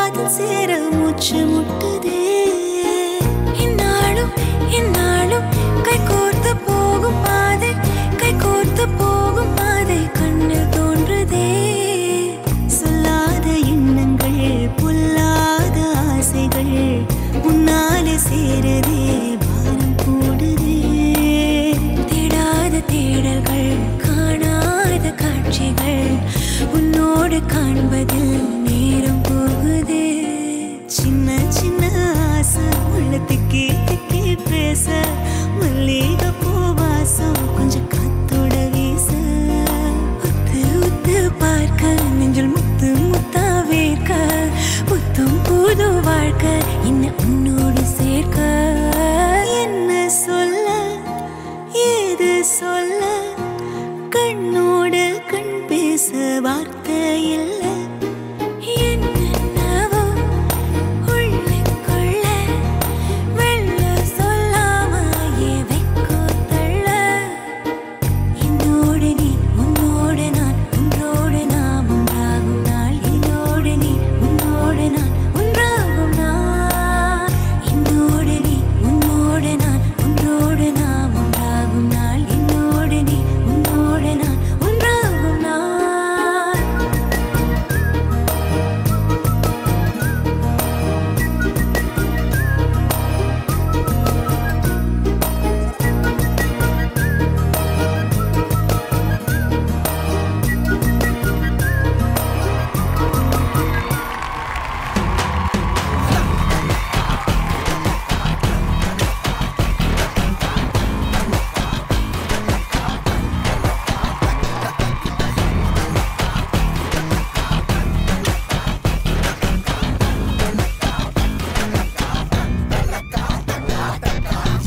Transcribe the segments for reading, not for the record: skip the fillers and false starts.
காதல் சேர மூச்சு முட்டுதே இந்நாளும் இந்நாளும் கை கோர்த்து போகும் பாதை கண்ணில் தோன்றுதே சொல்லாத எண்ணங்கள் பொல்லாத ஆசைகள் உன்னாலே சேரதே பாரம் கூடுதே தேடாத தேடல்கள் காணாத காட்சிகள் உன்னோடு காண்பதில் நேரம் போகுதே சின்ன சின்ன ஆசை உள்ள திக்கி திக்கி பேச மல்லிகை பூவாசம் கொஞ்சம் காத்தோட வீச உத்து உத்து பார்க்க நெஞ்சில் முத்து முத்தா வேர்க்க புத்தும் புது வாழ்க்கை இன்னும் உன்னோடு சேர்க்க என்ன சொல்ல ஏது சொல்ல கண்ணோடு கண் பேச வார்த்தை இல்லை என்னவோ உள்ளுக்குள்ள வெள்ள சொல்லாம வைக்கோ தள்ள என்னோடு நீ உன்னோடு நான் ஒன்றோடு நாம் ஒன்றாகும் நாள் என்னோடு நீ உன்னோடு நான் ஒன்றாகும் நாள் என்னோடு நீ உன்னோடு நான் ஒன்றோடு நாம் ஒன்றாகும் நாள் என்னோடு நீ உன்னோடு நான் ஒன்றாகும் நாள்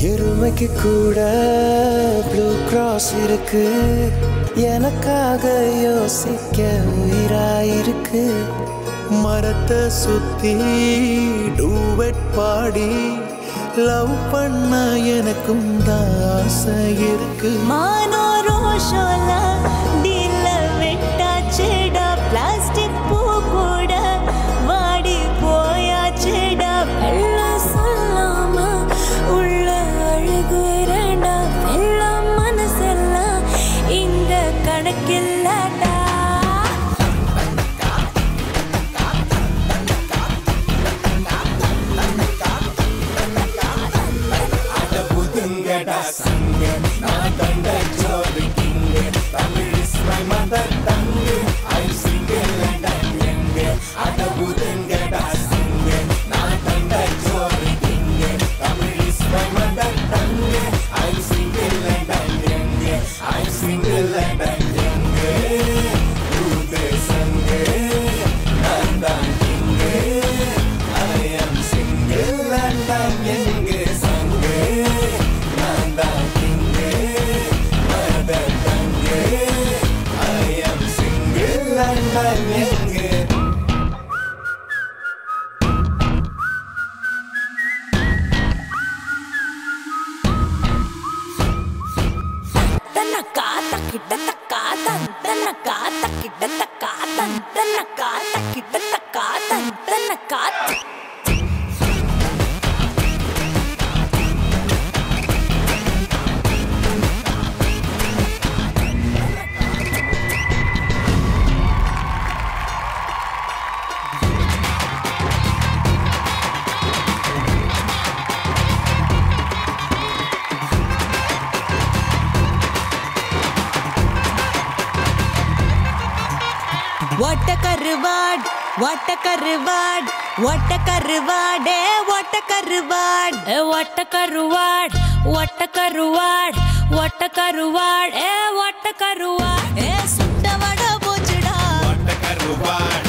எருமைக்கு கூட ப்ளூ கிராஸ் இருக்கு எனக்காக யோசிக்க உயிராயிருக்கு மரத்தை சுத்தி டூவெட் பாடி லவ் பண்ண எனக்கும் தான் ஆசை இருக்கு மானோ ரோஷோல டீல வெட்டாச்சேடா பிளாஸ்டிக் பூ கூட வாடி போயாச்சேடா வெள்ள சொல்லாம உள்ள அழுகுறேன்டா வெள்ள மனசெல்லாம் இந்த கணக்கில்லடா What a curvard, what a curvard, what a curvard, what a curvard, what a curvard, what a curvard, what a curvard, what a curvard, sutta vada pochuda, what a curvard.